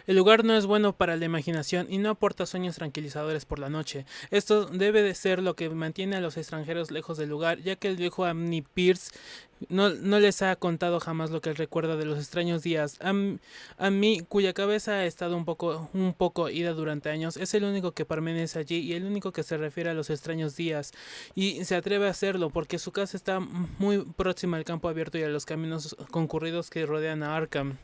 El lugar no es bueno para la imaginación y no aporta sueños tranquilizadores por la noche. Esto debe de ser lo que mantiene a los extranjeros lejos del lugar, ya que el viejo Amni Pierce no les ha contado jamás lo que él recuerda de los extraños días. A mí, cuya cabeza ha estado un poco ida durante años, es el único que permanece allí y el único que se refiere a los extraños días. Y se atreve a hacerlo porque su casa está muy próxima al campo abierto y a los caminos concurridos que rodean a Arkham.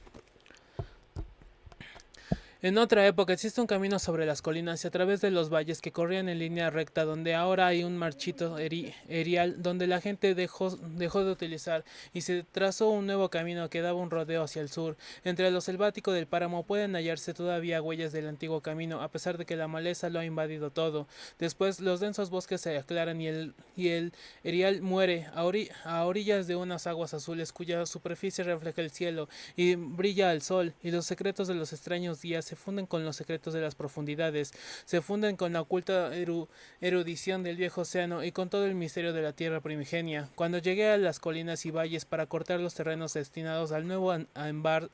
En otra época existe un camino sobre las colinas y a través de los valles que corrían en línea recta, donde ahora hay un marchito erial donde la gente dejó de utilizar y se trazó un nuevo camino que daba un rodeo hacia el sur. Entre lo selvático del páramo pueden hallarse todavía huellas del antiguo camino, a pesar de que la maleza lo ha invadido todo. Después los densos bosques se aclaran y el erial muere a orillas de unas aguas azules cuya superficie refleja el cielo y brilla al sol, y los secretos de los extraños días se funden con los secretos de las profundidades, se funden con la oculta erudición del viejo océano y con todo el misterio de la tierra primigenia. Cuando llegué a las colinas y valles para cortar los terrenos destinados al nuevo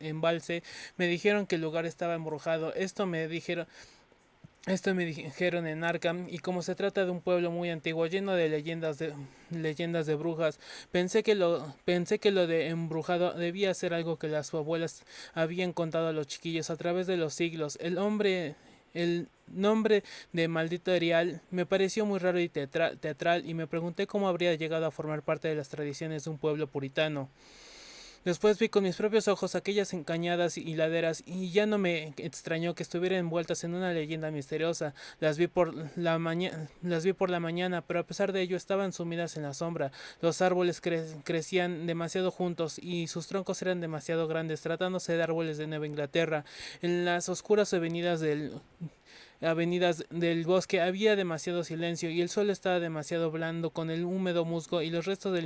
embalse, me dijeron que el lugar estaba embrujado. Esto me dijeron en Arkham, y como se trata de un pueblo muy antiguo lleno de leyendas de brujas, pensé que lo de embrujado debía ser algo que las abuelas habían contado a los chiquillos a través de los siglos. El nombre de maldito Erial me pareció muy raro y teatral, y me pregunté cómo habría llegado a formar parte de las tradiciones de un pueblo puritano. Después vi con mis propios ojos aquellas cañadas y laderas y ya no me extrañó que estuvieran envueltas en una leyenda misteriosa. Las vi por la mañana, pero a pesar de ello estaban sumidas en la sombra. Los árboles crecían demasiado juntos y sus troncos eran demasiado grandes, tratándose de árboles de Nueva Inglaterra. En las oscuras avenidas del bosque había demasiado silencio y el suelo estaba demasiado blando con el húmedo musgo y los restos de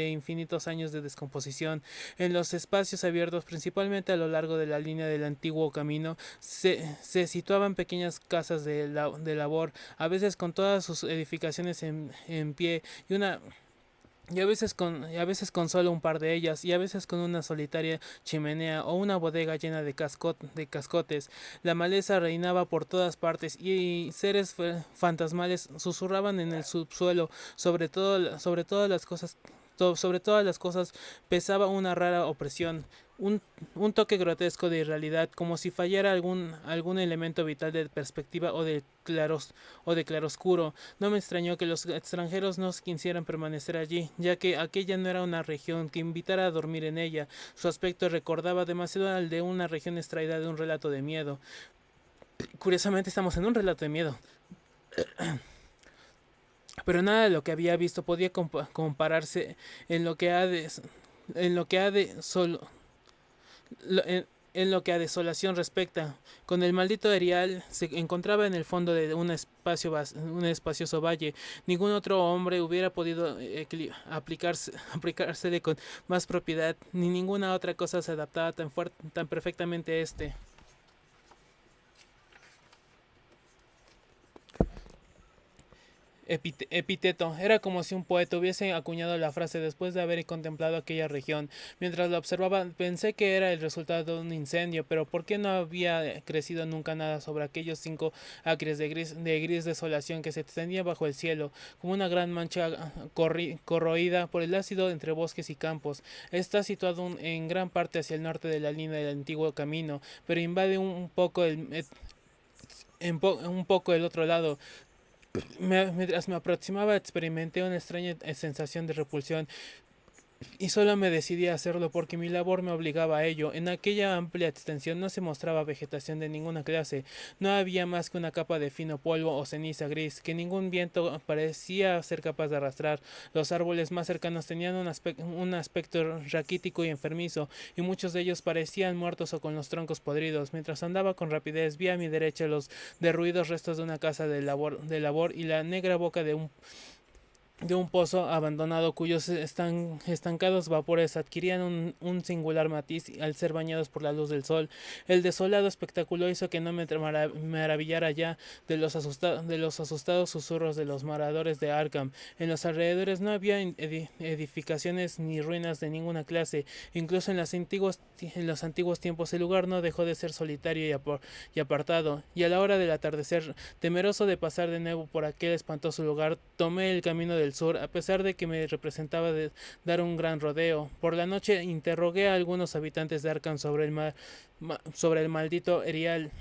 infinitos años de descomposición. En los espacios abiertos, principalmente a lo largo de la línea del antiguo camino, se situaban pequeñas casas de labor, a veces con todas sus edificaciones en pie y a veces con solo un par de ellas, y a veces con una solitaria chimenea o una bodega llena de cascotes. La maleza reinaba por todas partes y seres fantasmales susurraban en el subsuelo. Sobre todas las cosas pesaba una rara opresión, un toque grotesco de irrealidad, como si fallara algún elemento vital de perspectiva o de claroscuro. No me extrañó que los extranjeros no quisieran permanecer allí, ya que aquella no era una región que invitara a dormir en ella. Su aspecto recordaba demasiado al de una región extraída de un relato de miedo. Curiosamente estamos en un relato de miedo, pero nada de lo que había visto podía compararse en lo que ha de en lo que ha de solo en lo que a desolación respecta. Con el maldito Erial se encontraba en el fondo de un espacioso valle. Ningún otro hombre hubiera podido aplicársele con más propiedad, ni ninguna otra cosa se adaptaba tan perfectamente a este. Epíteto. Era como si un poeta hubiese acuñado la frase después de haber contemplado aquella región. Mientras la observaba, pensé que era el resultado de un incendio, pero ¿por qué no había crecido nunca nada sobre aquellos 5 acres de gris desolación que se extendía bajo el cielo, como una gran mancha corroída por el ácido entre bosques y campos? Está situado en gran parte hacia el norte de la línea del antiguo camino, pero invade un poco el otro lado. Mientras me aproximaba experimenté una extraña sensación de repulsión, y solo me decidí a hacerlo porque mi labor me obligaba a ello. En aquella amplia extensión no se mostraba vegetación de ninguna clase, no había más que una capa de fino polvo o ceniza gris que ningún viento parecía ser capaz de arrastrar. Los árboles más cercanos tenían un aspecto raquítico y enfermizo, y muchos de ellos parecían muertos o con los troncos podridos. Mientras andaba con rapidez vi a mi derecha los derruidos restos de una casa de labor y la negra boca de un pozo abandonado cuyos estancados vapores adquirían un singular matiz al ser bañados por la luz del sol. El desolado espectáculo hizo que no me maravillara ya de los asustados susurros de los moradores de Arkham. En los alrededores no había edificaciones ni ruinas de ninguna clase. Incluso en los antiguos tiempos el lugar no dejó de ser solitario y apartado. Y a la hora del atardecer, temeroso de pasar de nuevo por aquel espantoso lugar, tomé el camino del sur, a pesar de que me representaba de dar un gran rodeo. Por la noche interrogué a algunos habitantes de Arkham sobre el maldito Erial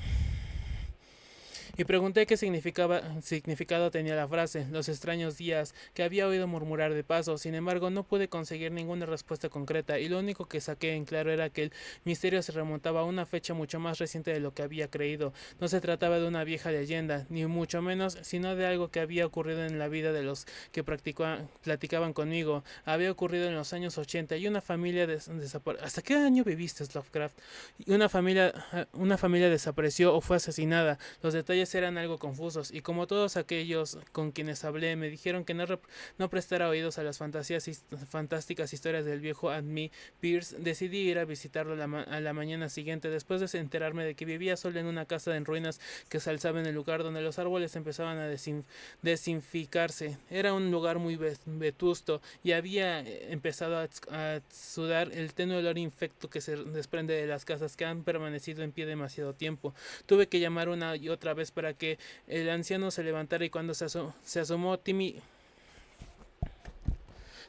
y pregunté qué significado tenía la frase, los extraños días, que había oído murmurar de paso. Sin embargo, no pude conseguir ninguna respuesta concreta, y lo único que saqué en claro era que el misterio se remontaba a una fecha mucho más reciente de lo que había creído. No se trataba de una vieja leyenda, ni mucho menos, sino de algo que había ocurrido en la vida de los que platicaban conmigo. Había ocurrido en los años 80 y una familia desapareció. ¿Hasta qué año viviste, Lovecraft? Una familia desapareció o fue asesinada. Los detalles eran algo confusos, y como todos aquellos con quienes hablé me dijeron que no prestara oídos a las fantásticas historias del viejo Anthony Pierce, decidí ir a visitarlo a la mañana siguiente, después de enterarme de que vivía solo en una casa en ruinas que se alzaba en el lugar donde los árboles empezaban a desinficarse. Era un lugar muy vetusto, y había empezado a sudar el tenue olor infecto que se desprende de las casas que han permanecido en pie demasiado tiempo. Tuve que llamar una y otra vez para que el anciano se levantara, y cuando se asomó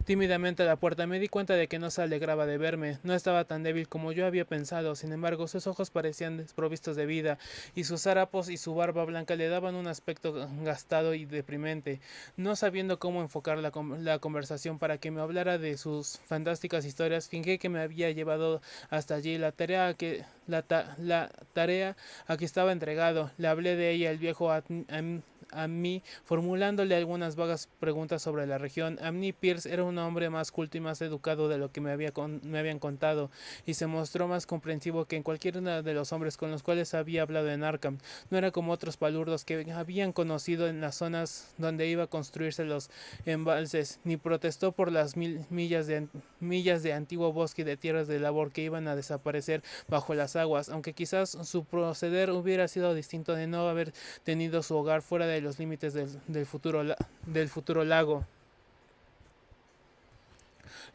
tímidamente a la puerta, me di cuenta de que no se alegraba de verme. No estaba tan débil como yo había pensado. Sin embargo, sus ojos parecían desprovistos de vida, y sus harapos y su barba blanca le daban un aspecto gastado y deprimente. No sabiendo cómo enfocar la conversación para que me hablara de sus fantásticas historias, fingí que me había llevado hasta allí la tarea a que estaba entregado. Le hablé de ella el viejo a mí, formulándole algunas vagas preguntas sobre la región. Amni Pierce era un hombre más culto y más educado de lo que me habían contado, y se mostró más comprensivo que en cualquiera de los hombres con los cuales había hablado en Arkham. No era como otros palurdos que habían conocido en las zonas donde iba a construirse los embalses, ni protestó por las millas de antiguo bosque y de tierras de labor que iban a desaparecer bajo las aguas, aunque quizás su proceder hubiera sido distinto de no haber tenido su hogar fuera de los límites del futuro lago.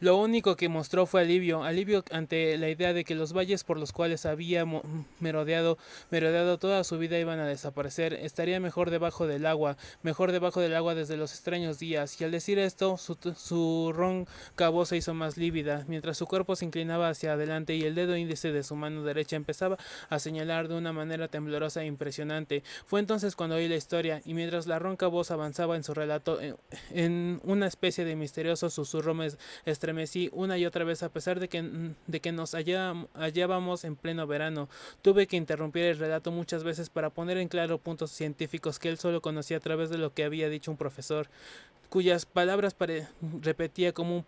Lo único que mostró fue alivio ante la idea de que los valles por los cuales había merodeado toda su vida iban a desaparecer. Estaría mejor debajo del agua desde los extraños días, y al decir esto, su ronca voz se hizo más lívida, mientras su cuerpo se inclinaba hacia adelante y el dedo índice de su mano derecha empezaba a señalar de una manera temblorosa e impresionante. Fue entonces cuando oí la historia, y mientras la ronca voz avanzaba en su relato, en una especie de misterioso susurro, me estremecí una y otra vez, a pesar de que nos hallábamos en pleno verano. Tuve que interrumpir el relato muchas veces para poner en claro puntos científicos que él solo conocía a través de lo que había dicho un profesor, cuyas palabras repetía como un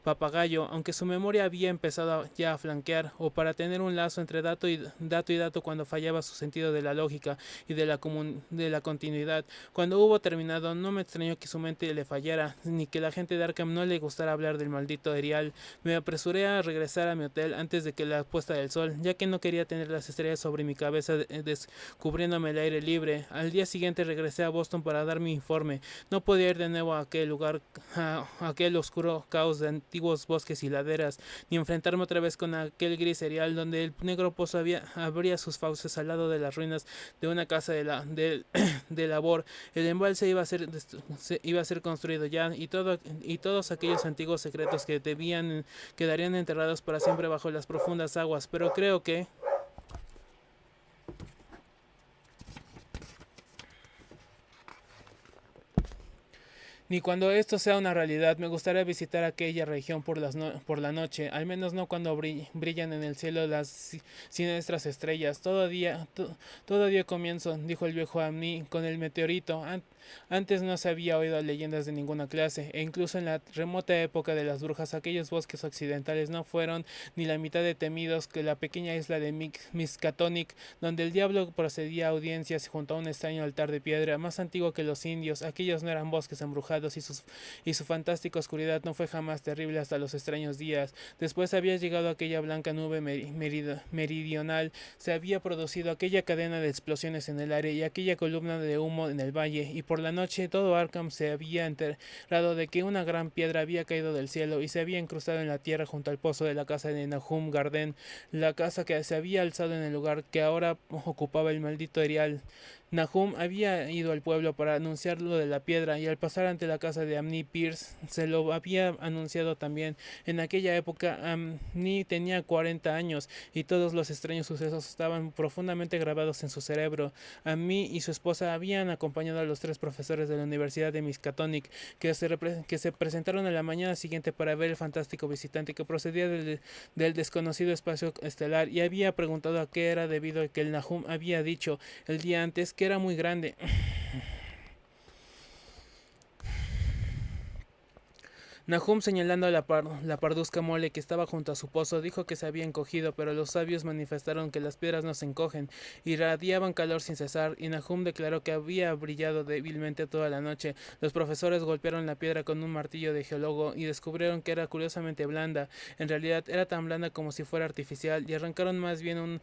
papagayo, aunque su memoria había empezado ya a flanquear, o para tener un lazo entre dato cuando fallaba su sentido de la lógica y de la continuidad. Cuando hubo terminado, no me extrañó que su mente le fallara, ni que la gente de Arkham no le gustara hablar del maldito Erial. Me apresuré a regresar a mi hotel antes de que la puesta del sol, ya que no quería tener las estrellas sobre mi cabeza descubriéndome el aire libre. Al día siguiente regresé a Boston para dar mi informe. No podía ir de nuevo a aquel lugar, a aquel oscuro caos de antiguos bosques y laderas, ni enfrentarme otra vez con aquel gris Erial donde el negro pozo abría sus fauces al lado de las ruinas de una casa de labor. El embalse iba a ser construido ya, y todos aquellos antiguos secretos que quedarían enterrados para siempre bajo las profundas aguas. Pero creo que ni cuando esto sea una realidad, me gustaría visitar aquella región por la noche, al menos no cuando brillan en el cielo las siniestras estrellas. Todo día comienzo, dijo el viejo a mí, con el meteorito. Antes no se había oído leyendas de ninguna clase, e incluso en la remota época de las brujas, aquellos bosques occidentales no fueron ni la mitad de temidos que la pequeña isla de Miskatonic, donde el diablo procedía a audiencias junto a un extraño altar de piedra, más antiguo que los indios. Aquellos no eran bosques embrujados, alejados y su fantástica oscuridad no fue jamás terrible hasta los extraños días. Después había llegado aquella blanca nube meridional, se había producido aquella cadena de explosiones en el aire y aquella columna de humo en el valle, y por la noche todo Arkham se había enterado de que una gran piedra había caído del cielo y se había incrustado en la tierra junto al pozo de la casa de Nahum Garden, la casa que se había alzado en el lugar que ahora ocupaba el maldito Erial. Nahum había ido al pueblo para anunciar lo de la piedra, y al pasar ante la casa de Amni Pierce se lo había anunciado también. En aquella época Amni tenía 40 años y todos los extraños sucesos estaban profundamente grabados en su cerebro. Amni y su esposa habían acompañado a los 3 profesores de la Universidad de Miskatonic que se presentaron a la mañana siguiente para ver el fantástico visitante que procedía del desconocido espacio estelar, y había preguntado a qué era debido a que el Nahum había dicho el día antes que era muy grande. Nahum, señalando la parduzca mole que estaba junto a su pozo, dijo que se había encogido, pero los sabios manifestaron que las piedras no se encogen, irradiaban calor sin cesar, y Nahum declaró que había brillado débilmente toda la noche. Los profesores golpearon la piedra con un martillo de geólogo y descubrieron que era curiosamente blanda. En realidad era tan blanda como si fuera artificial, y arrancaron más bien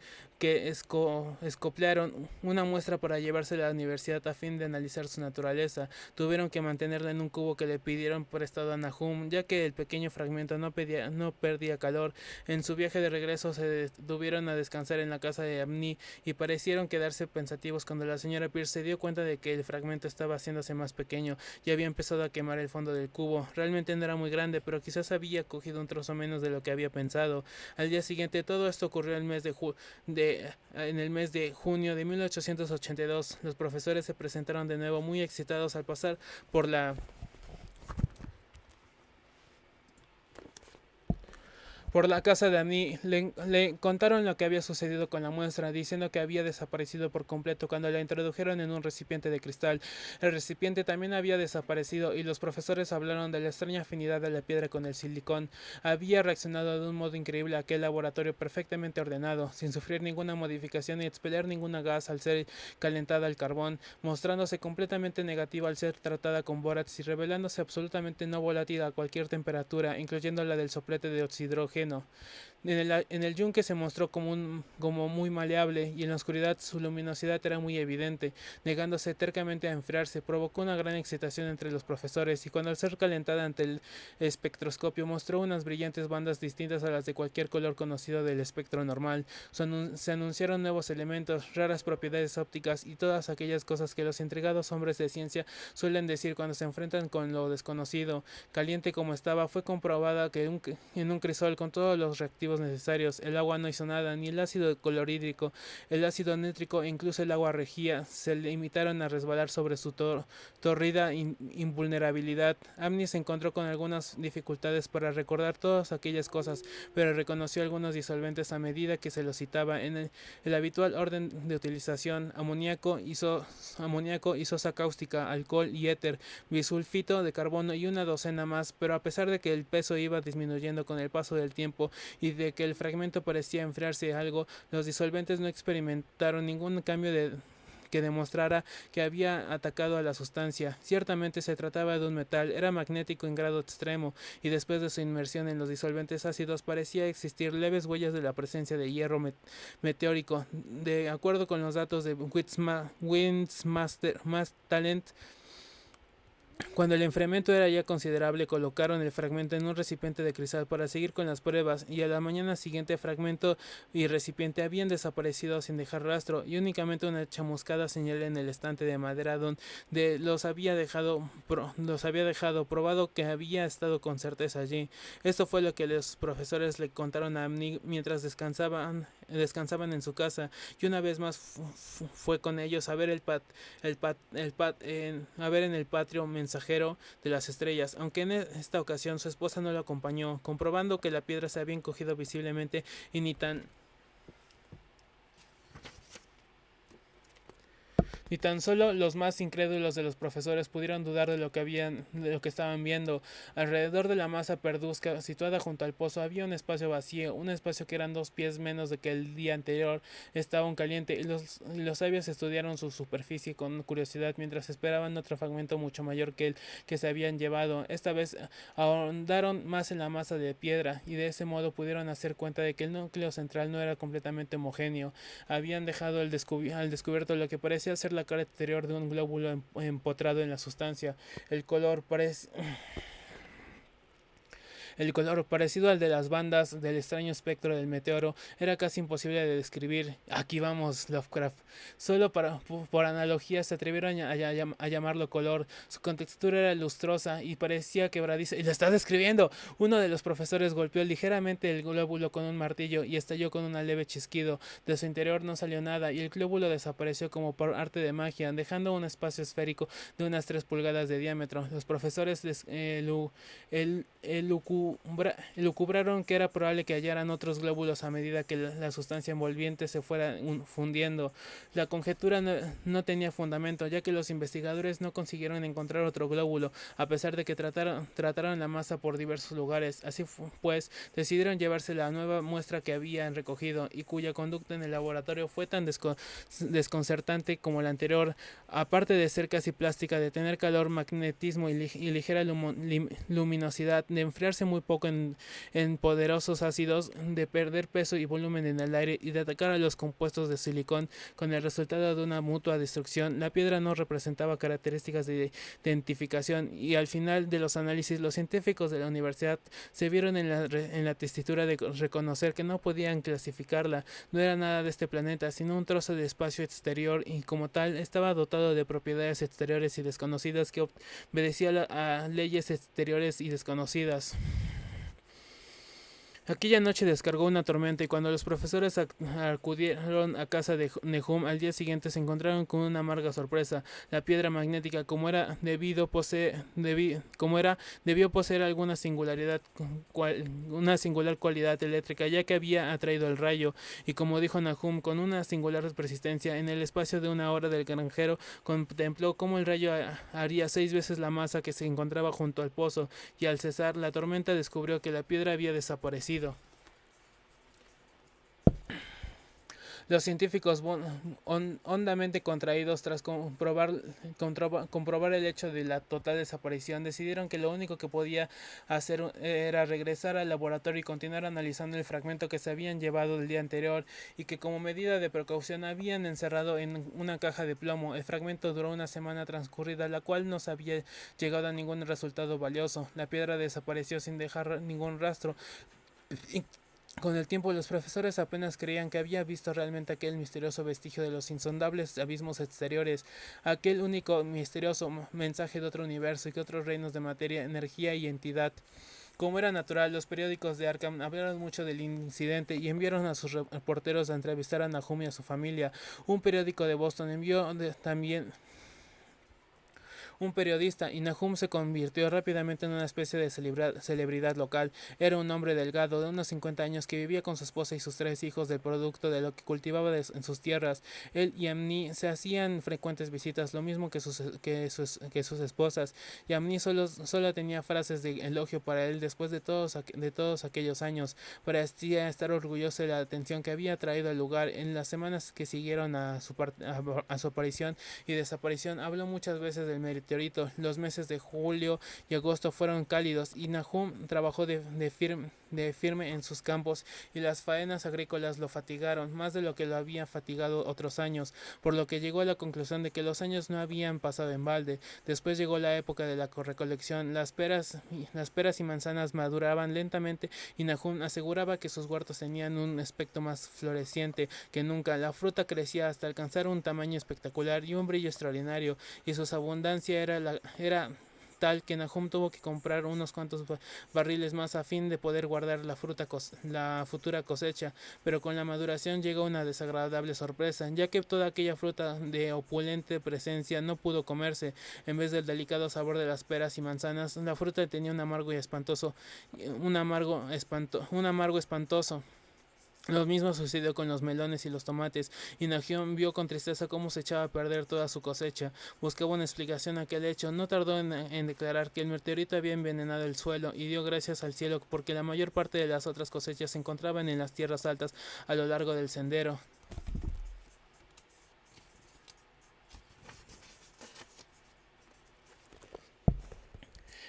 escoplaron una muestra para llevársela a la universidad a fin de analizar su naturaleza. Tuvieron que mantenerla en un cubo que le pidieron prestado a Nahum, ya que el pequeño fragmento no perdía calor. En su viaje de regreso se detuvieron a descansar en la casa de Amni y parecieron quedarse pensativos cuando la señora Pierce se dio cuenta de que el fragmento estaba haciéndose más pequeño y había empezado a quemar el fondo del cubo. Realmente no era muy grande, pero quizás había cogido un trozo menos de lo que había pensado. Al día siguiente, todo esto ocurrió en el mes de junio de 1882. Los profesores se presentaron de nuevo muy excitados al pasar por la casa de Annie. Le contaron lo que había sucedido con la muestra, diciendo que había desaparecido por completo cuando la introdujeron en un recipiente de cristal. El recipiente también había desaparecido, y los profesores hablaron de la extraña afinidad de la piedra con el silicón. Había reaccionado de un modo increíble a aquel laboratorio perfectamente ordenado, sin sufrir ninguna modificación ni expeler ninguna gas al ser calentada al carbón, mostrándose completamente negativa al ser tratada con bórax y revelándose absolutamente no volátil a cualquier temperatura, incluyendo la del soplete de oxidrógeno. En el yunque se mostró como muy maleable, y en la oscuridad su luminosidad era muy evidente, negándose tercamente a enfriarse. Provocó una gran excitación entre los profesores, y cuando al ser calentada ante el espectroscopio mostró unas brillantes bandas distintas a las de cualquier color conocido del espectro normal. Se anunciaron nuevos elementos, raras propiedades ópticas y todas aquellas cosas que los intrigados hombres de ciencia suelen decir cuando se enfrentan con lo desconocido. Caliente como estaba, fue comprobada que en un crisol con todos los reactivos necesarios, el agua no hizo nada, ni el ácido clorhídrico, el ácido nítrico e incluso el agua regía se limitaron a resbalar sobre su torrida invulnerabilidad. Amni se encontró con algunas dificultades para recordar todas aquellas cosas, pero reconoció algunos disolventes a medida que se los citaba en el habitual orden de utilización: amoníaco, sosa cáustica, alcohol y éter, bisulfito de carbono y una docena más. Pero a pesar de que el peso iba disminuyendo con el paso del tiempo y de que el fragmento parecía enfriarse algo, los disolventes no experimentaron ningún cambio que demostrara que había atacado a la sustancia. Ciertamente se trataba de un metal, era magnético en grado extremo, y después de su inmersión en los disolventes ácidos parecía existir leves huellas de la presencia de hierro meteórico. De acuerdo con los datos de Talent, cuando el enfriamiento era ya considerable, colocaron el fragmento en un recipiente de cristal para seguir con las pruebas, y a la mañana siguiente fragmento y recipiente habían desaparecido sin dejar rastro, y únicamente una chamuscada señal en el estante de madera donde los había dejado, probado que había estado con certeza allí. Esto fue lo que los profesores le contaron a Amni mientras descansaban en su casa, y una vez más fue con ellos a ver a ver en el patio mensajero de las estrellas, aunque en esta ocasión su esposa no lo acompañó, comprobando que la piedra se había encogido visiblemente y Ni tan solo los más incrédulos de los profesores pudieron dudar de lo que estaban viendo. Alrededor de la masa perduzca situada junto al pozo había un espacio vacío, un espacio que eran 2 pies menos de que el día anterior. Estaba aún caliente y los sabios estudiaron su superficie con curiosidad mientras esperaban otro fragmento mucho mayor que el que se habían llevado. Esta vez ahondaron más en la masa de piedra y de ese modo pudieron hacer cuenta de que el núcleo central no era completamente homogéneo. Habían dejado al descubierto lo que parecía ser la cara exterior de un glóbulo empotrado en la sustancia. El color parece el color, parecido al de las bandas del extraño espectro del meteoro, era casi imposible de describir. Aquí vamos, Lovecraft. Solo por analogía se atrevieron a llamarlo color. Su contextura era lustrosa y parecía quebradiza. ¡Y lo estás describiendo! Uno de los profesores golpeó ligeramente el glóbulo con un martillo y estalló con un leve chisquido. De su interior no salió nada y el glóbulo desapareció como por arte de magia, dejando un espacio esférico de unas 3 pulgadas de diámetro. Los profesores lucubraron que era probable que hallaran otros glóbulos a medida que la sustancia envolviente se fuera fundiendo. La conjetura no tenía fundamento, ya que los investigadores no consiguieron encontrar otro glóbulo, a pesar de que trataron la masa por diversos lugares. Así pues, decidieron llevarse la nueva muestra que habían recogido y cuya conducta en el laboratorio fue tan desconcertante como la anterior. Aparte de ser casi plástica, de tener calor, magnetismo y ligera luminosidad, de enfriarse muy poco en poderosos ácidos, de perder peso y volumen en el aire y de atacar a los compuestos de silicón con el resultado de una mutua destrucción, la piedra no representaba características de identificación y al final de los análisis los científicos de la universidad se vieron en la tesitura de reconocer que no podían clasificarla, no era nada de este planeta, sino un trozo de espacio exterior y como tal estaba dotado de propiedades exteriores y desconocidas que obedecía a leyes exteriores y desconocidas. Aquella noche descargó una tormenta y cuando los profesores acudieron a casa de Nehum al día siguiente se encontraron con una amarga sorpresa. La piedra magnética, debió poseer alguna una singular cualidad eléctrica, ya que había atraído el rayo, y como dijo Nahum, con una singular persistencia, en el espacio de una hora del granjero contempló cómo el rayo haría 6 veces la masa que se encontraba junto al pozo, y al cesar la tormenta descubrió que la piedra había desaparecido. Los científicos, hondamente contraídos tras comprobar el hecho de la total desaparición, decidieron que lo único que podía hacer era regresar al laboratorio y continuar analizando el fragmento que se habían llevado el día anterior y que como medida de precaución habían encerrado en una caja de plomo. El fragmento duró una semana transcurrida, la cual no se había llegado a ningún resultado valioso. La piedra desapareció sin dejar ningún rastro. Con el tiempo los profesores apenas creían que había visto realmente aquel misterioso vestigio de los insondables abismos exteriores, aquel único misterioso mensaje de otro universo y que otros reinos de materia, energía y entidad. Como era natural, los periódicos de Arkham hablaron mucho del incidente y enviaron a sus reporteros a entrevistar a Nahum y a su familia. Un periódico de Boston envió también un periodista, y Nahum se convirtió rápidamente en una especie de celebridad local. Era un hombre delgado de unos 50 años que vivía con su esposa y sus 3 hijos del producto de lo que cultivaba en sus tierras. Él y Amni se hacían frecuentes visitas, lo mismo que sus esposas, y Amni solo tenía frases de elogio para él después de todos aquellos años. Parecía estar orgulloso de la atención que había traído al lugar. En las semanas que siguieron a su aparición y desaparición, habló muchas veces del meteorito. Los meses de julio y agosto fueron cálidos y Nahum trabajó de firme en sus campos, y las faenas agrícolas lo fatigaron más de lo que lo había fatigado otros años, por lo que llegó a la conclusión de que los años no habían pasado en balde. Después llegó la época de la recolección. Las peras y manzanas maduraban lentamente y Nahum aseguraba que sus huertos tenían un aspecto más floreciente que nunca. La fruta crecía hasta alcanzar un tamaño espectacular y un brillo extraordinario, y su abundancia era tal que Nahum tuvo que comprar unos cuantos barriles más a fin de poder guardar la futura cosecha. Pero con la maduración llegó una desagradable sorpresa, ya que toda aquella fruta de opulente presencia no pudo comerse. En vez del delicado sabor de las peras y manzanas, la fruta tenía un amargo espantoso. Lo mismo sucedió con los melones y los tomates, y Nagión vio con tristeza cómo se echaba a perder toda su cosecha. Buscaba una explicación a aquel hecho. No tardó en declarar que el meteorito había envenenado el suelo, y dio gracias al cielo porque la mayor parte de las otras cosechas se encontraban en las tierras altas a lo largo del sendero.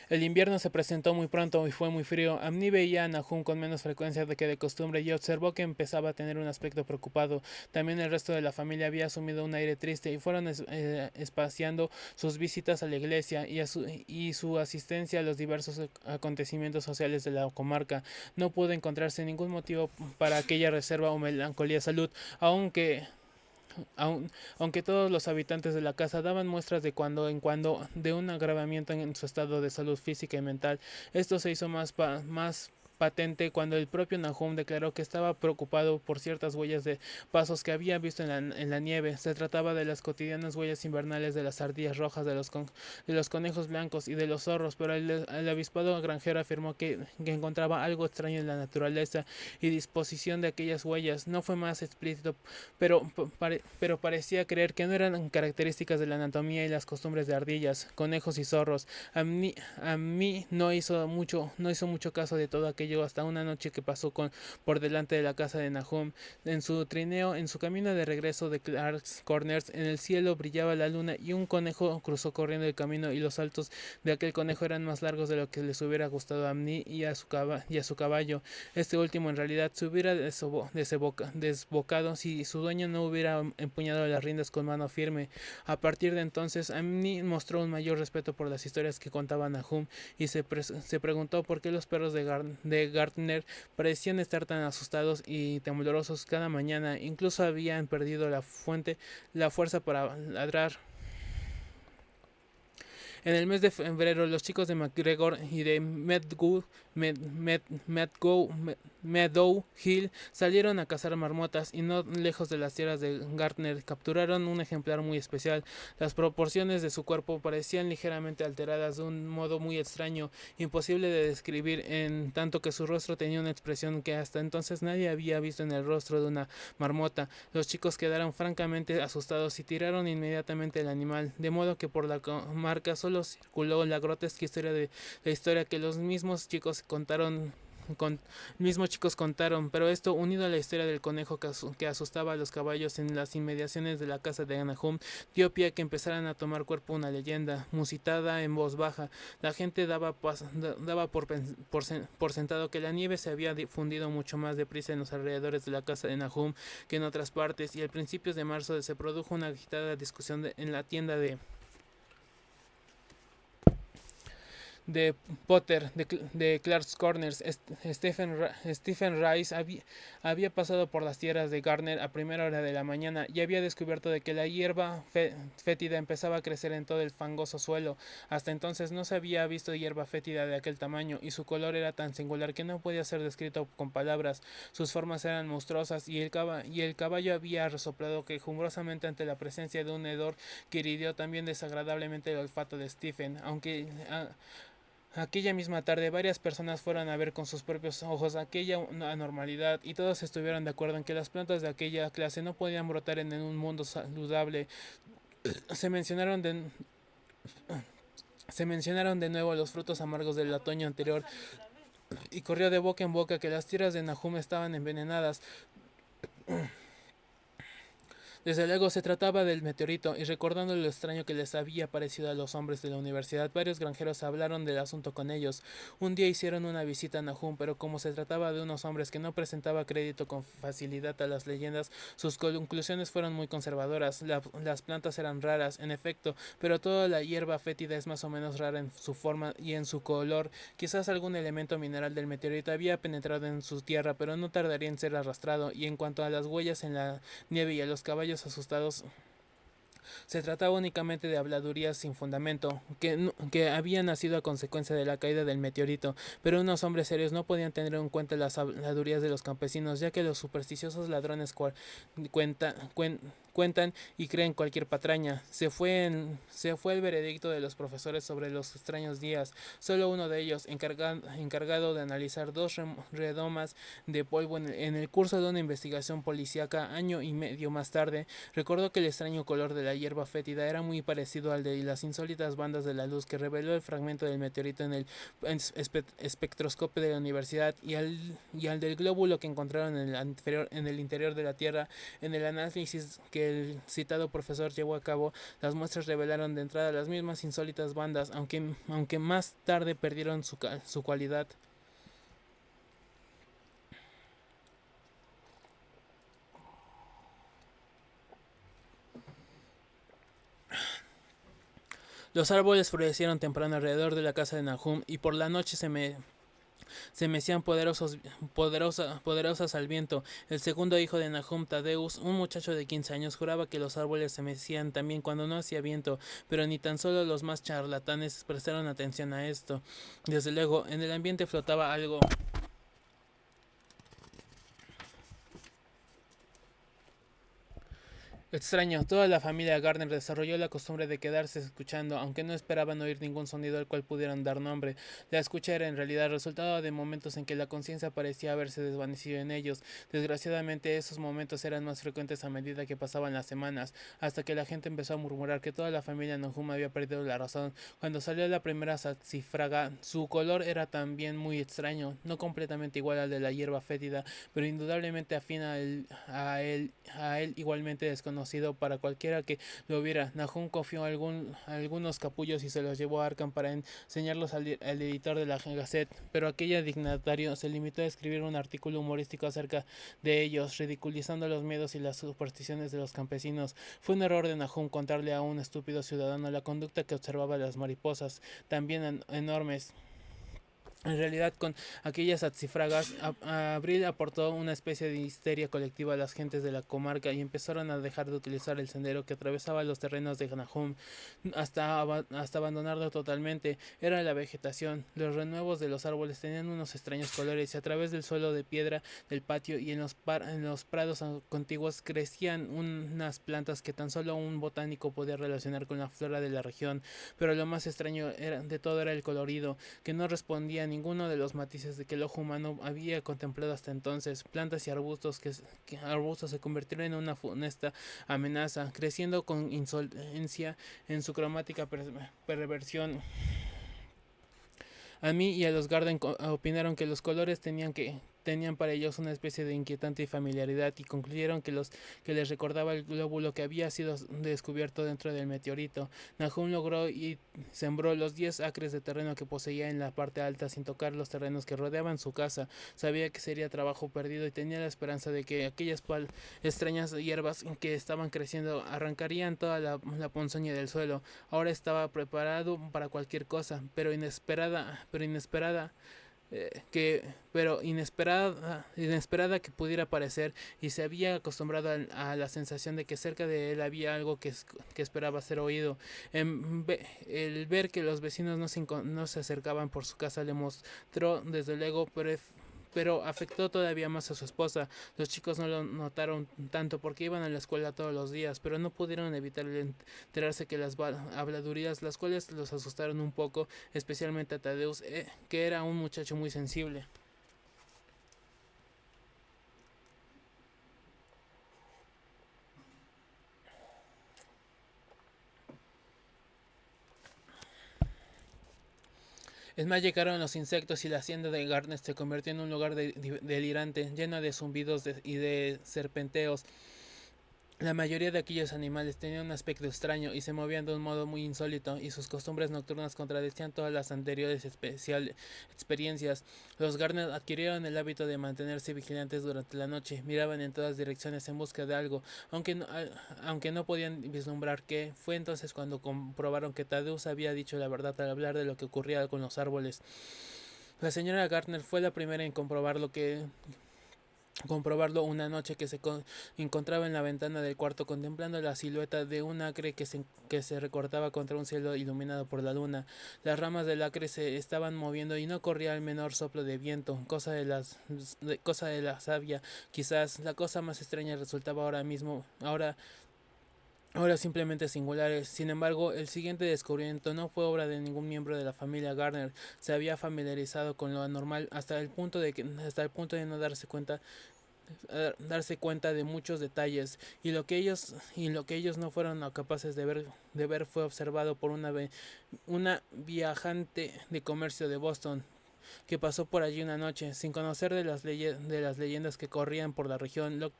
El invierno se presentó muy pronto y fue muy frío. Amni veía a Nahum con menos frecuencia de que de costumbre y observó que empezaba a tener un aspecto preocupado. También el resto de la familia había asumido un aire triste y fueron espaciando sus visitas a la iglesia y su asistencia a los diversos acontecimientos sociales de la comarca. No pudo encontrarse ningún motivo para aquella reserva o melancolía salud, aunque aunque todos los habitantes de la casa daban muestras de cuando en cuando de un agravamiento en su estado de salud física y mental. Esto se hizo más patente cuando el propio Nahum declaró que estaba preocupado por ciertas huellas de pasos que había visto en la nieve. Se trataba de las cotidianas huellas invernales de las ardillas rojas, de los conejos blancos y de los zorros, pero el avispado granjero afirmó que encontraba algo extraño en la naturaleza y disposición de aquellas huellas. No fue más explícito, pero parecía creer que no eran características de la anatomía y las costumbres de ardillas, conejos y zorros. A mí no hizo mucho caso de todo aquello hasta una noche que pasó por delante de la casa de Nahum. En su trineo, en su camino de regreso de Clark's Corners, en el cielo brillaba la luna y un conejo cruzó corriendo el camino y los saltos de aquel conejo eran más largos de lo que les hubiera gustado a Amni y a su caballo. Este último en realidad se hubiera desbocado si su dueño no hubiera empuñado las riendas con mano firme. A partir de entonces, Amni mostró un mayor respeto por las historias que contaba Nahum y se preguntó por qué los perros de Gardner parecían estar tan asustados y temblorosos cada mañana. Incluso habían perdido la fuerza para ladrar. En el mes de febrero, los chicos de McGregor y de Meadow Hill salieron a cazar marmotas y no lejos de las tierras de Gardner capturaron un ejemplar muy especial. Las proporciones de su cuerpo parecían ligeramente alteradas de un modo muy extraño, imposible de describir, en tanto que su rostro tenía una expresión que hasta entonces nadie había visto en el rostro de una marmota. Los chicos quedaron francamente asustados y tiraron inmediatamente el animal, de modo que por la comarca solo circuló la grotesca historia que los mismos chicos contaron, pero esto, unido a la historia del conejo que asustaba a los caballos en las inmediaciones de la casa de Anahum, dio pie a que empezaran a tomar cuerpo una leyenda, musitada en voz baja. La gente daba por sentado que la nieve se había difundido mucho más deprisa en los alrededores de la casa de Nahum que en otras partes, y a principios de marzo se produjo una agitada discusión en la tienda de Potter de Clark's Corners. Stephen Rice había pasado por las tierras de Gardner a primera hora de la mañana y había descubierto de que la hierba fétida empezaba a crecer en todo el fangoso suelo. Hasta entonces no se había visto hierba fétida de aquel tamaño y su color era tan singular que no podía ser descrito con palabras. Sus formas eran monstruosas y el caballo había resoplado quejumbrosamente ante la presencia de un hedor que hirió también desagradablemente el olfato de Stephen, aunque aquella misma tarde varias personas fueron a ver con sus propios ojos aquella anormalidad y todos estuvieron de acuerdo en que las plantas de aquella clase no podían brotar en un mundo saludable. Se mencionaron de, se mencionaron de nuevo los frutos amargos del otoño anterior y corrió de boca en boca que las tierras de Nahum estaban envenenadas. Desde luego se trataba del meteorito, y recordando lo extraño que les había parecido a los hombres de la universidad, varios granjeros hablaron del asunto con ellos. Un día hicieron una visita a Nahum, pero como se trataba de unos hombres que no presentaba crédito con facilidad a las leyendas, sus conclusiones fueron muy conservadoras. Las plantas eran raras, en efecto, pero toda la hierba fétida es más o menos rara en su forma y en su color. Quizás algún elemento mineral del meteorito había penetrado en su tierra, pero no tardaría en ser arrastrado, y en cuanto a las huellas en la nieve y a los caballos asustados, se trataba únicamente de habladurías sin fundamento, que habían nacido a consecuencia de la caída del meteorito, pero unos hombres serios no podían tener en cuenta las habladurías de los campesinos, ya que los supersticiosos ladrones cuentan y creen cualquier patraña. Se fue el veredicto de los profesores sobre los extraños días. Solo uno de ellos, encargado de analizar dos redomas de polvo en el curso de una investigación policíaca año y medio más tarde, recordó que el extraño color de la hierba fétida era muy parecido al de las insólitas bandas de la luz que reveló el fragmento del meteorito en el espectroscopio de la universidad y al del glóbulo que encontraron en el interior de la Tierra. En el análisis que el citado profesor llevó a cabo, las muestras revelaron de entrada las mismas insólitas bandas, aunque más tarde perdieron su cualidad. Los árboles florecieron temprano alrededor de la casa de Nahum y por la noche se mecían poderosas al viento. El segundo hijo de Nahum, Tadeus, un muchacho de 15 años, juraba que los árboles se mecían también cuando no hacía viento, pero ni tan solo los más charlatanes prestaron atención a esto. Desde luego, en el ambiente flotaba algo extraño. Toda la familia Gardner desarrolló la costumbre de quedarse escuchando, aunque no esperaban oír ningún sonido al cual pudieran dar nombre. La escucha era en realidad resultado de momentos en que la conciencia parecía haberse desvanecido en ellos. Desgraciadamente, esos momentos eran más frecuentes a medida que pasaban las semanas, hasta que la gente empezó a murmurar que toda la familia Nahum había perdido la razón. Cuando salió la primera saxifraga, su color era también muy extraño, no completamente igual al de la hierba fétida, pero indudablemente afín a él igualmente desconocido para cualquiera que lo viera. Nahum confió algunos capullos y se los llevó a Arkham para enseñarlos al editor de la Gazette, pero aquel dignatario se limitó a escribir un artículo humorístico acerca de ellos, ridiculizando los miedos y las supersticiones de los campesinos. Fue un error de Nahum contarle a un estúpido ciudadano la conducta que observaba las mariposas, también enormes. En realidad, con aquellas atzifragas, Abril aportó una especie de histeria colectiva a las gentes de la comarca y empezaron a dejar de utilizar el sendero que atravesaba los terrenos de Nahum hasta abandonarlo totalmente. Era la vegetación. Los renuevos de los árboles tenían unos extraños colores y a través del suelo de piedra del patio y en los prados contiguos crecían unas plantas que tan solo un botánico podía relacionar con la flora de la región. Pero lo más extraño de todo era el colorido, que no respondía a ninguno de los matices de que el ojo humano había contemplado hasta entonces. Plantas y arbustos que arbustos se convirtieron en una funesta amenaza, creciendo con insolencia en su cromática perversión. A mí y a los Garden opinaron que los colores tenían para ellos una especie de inquietante familiaridad y concluyeron que les recordaba el glóbulo que había sido descubierto dentro del meteorito. Nahum logró y sembró los 10 acres de terreno que poseía en la parte alta sin tocar los terrenos que rodeaban su casa. Sabía que sería trabajo perdido y tenía la esperanza de que aquellas extrañas hierbas que estaban creciendo arrancarían toda la ponzoña del suelo. Ahora estaba preparado para cualquier cosa, inesperada que pudiera parecer, y se había acostumbrado a la sensación de que cerca de él había algo que esperaba ser oído. El ver que los vecinos no se acercaban por su casa le mostró desde luego, pero afectó todavía más a su esposa. Los chicos no lo notaron tanto porque iban a la escuela todos los días, pero no pudieron evitar enterarse que las habladurías, las cuales los asustaron un poco, especialmente a Tadeus, que era un muchacho muy sensible. Es más, llegaron los insectos y la hacienda de Garnet se convirtió en un lugar delirante, lleno de zumbidos y de serpenteos. La mayoría de aquellos animales tenían un aspecto extraño y se movían de un modo muy insólito, y sus costumbres nocturnas contradecían todas las anteriores experiencias. Los Garner adquirieron el hábito de mantenerse vigilantes durante la noche, miraban en todas direcciones en busca de algo, aunque no podían vislumbrar qué. Fue entonces cuando comprobaron que Tadeus había dicho la verdad al hablar de lo que ocurría con los árboles. La señora Gardner fue la primera en comprobarlo una noche que encontraba en la ventana del cuarto contemplando la silueta de un acre que se recortaba contra un cielo iluminado por la luna. Las ramas del acre se estaban moviendo y no corría el menor soplo de viento, cosa de la savia. Quizás la cosa más extraña resultaba ahora ahora simplemente singulares. Sin embargo, el siguiente descubrimiento no fue obra de ningún miembro de la familia Garner. Se había familiarizado con lo anormal hasta el punto de no darse cuenta de muchos detalles, y lo que ellos no fueron capaces de ver fue observado por una viajante de comercio de Boston que pasó por allí una noche, sin conocer de las leyendas que corrían por la región. Lo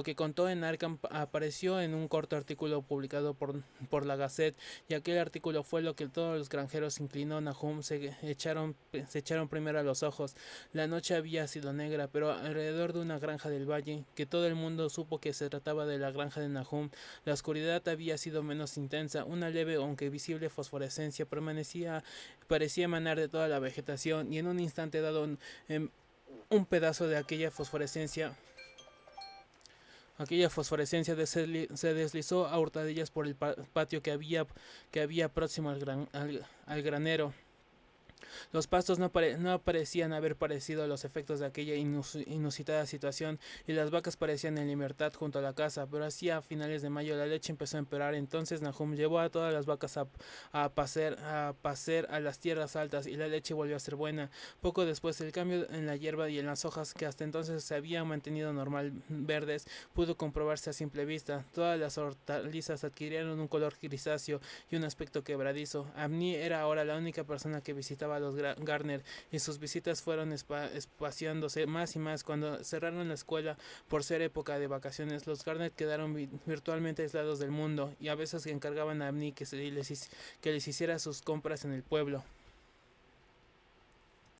que contó en Arkham apareció en un corto artículo publicado por la Gazette, y aquel artículo fue lo que todos los granjeros inclinó Nahum se echaron primero a los ojos. La noche había sido negra, pero alrededor de una granja del valle, que todo el mundo supo que se trataba de la granja de Nahum, la oscuridad había sido menos intensa. Una leve aunque visible fosforescencia parecía emanar de toda la vegetación, y en un instante dado un pedazo de aquella fosforescencia se deslizó a hurtadillas por el patio que había próximo al granero. Los pastos no parecían haber parecido a los efectos de aquella inusitada situación, y las vacas parecían en libertad junto a la casa, pero hacia finales de mayo la leche empezó a empeorar. Entonces Nahum llevó a todas las vacas a pacer a las tierras altas, y la leche volvió a ser buena. Poco después, el cambio en la hierba y en las hojas, que hasta entonces se habían mantenido normal verdes, pudo comprobarse a simple vista. Todas las hortalizas adquirieron un color grisáceo y un aspecto quebradizo. Abney era ahora la única persona que visitaba a los Garner, y sus visitas fueron espaciándose más y más. Cuando cerraron la escuela por ser época de vacaciones, los Garner quedaron virtualmente aislados del mundo, y a veces encargaban a Abney que les hiciera sus compras en el pueblo.